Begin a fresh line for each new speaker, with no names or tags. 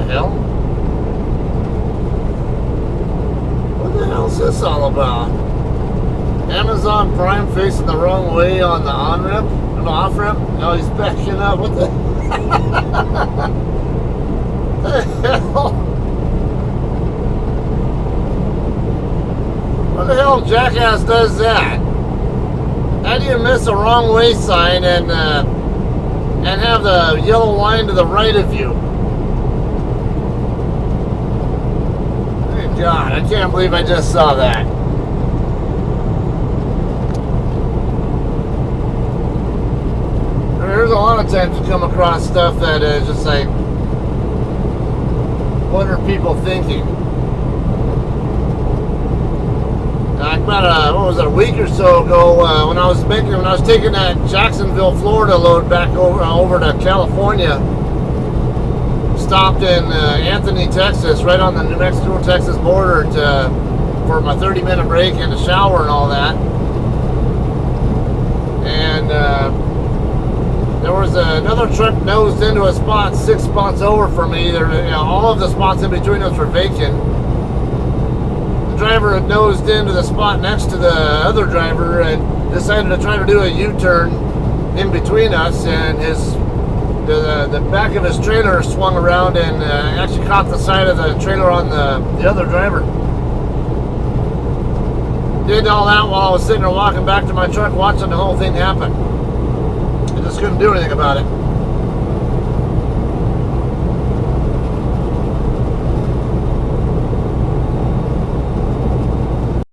hell? What the hell is this all about? Amazon Prime facing the wrong way on the on-ramp? No, off-ramp? Oh, he's backing up. What the... the hell? What the hell jackass does that? How do you miss a wrong way sign and have the yellow line to the right of you? Good God, I can't believe I just saw that. There's a lot of times you come across stuff that is just like, what are people thinking? About a week or so ago, when I was taking that Jacksonville, Florida load back over to California, stopped in Anthony, Texas, right on the New Mexico-Texas border for my 30-minute break and a shower and all that. And there was another truck nosed into a spot 6 spots over from me. All of the spots in between us were vacant. The driver had nosed into the spot next to the other driver and decided to try to do a U-turn in between us, and the back of his trailer swung around and actually caught the side of the trailer on the other driver. Did all that while I was sitting there walking back to my truck watching the whole thing happen. I just couldn't do anything about it.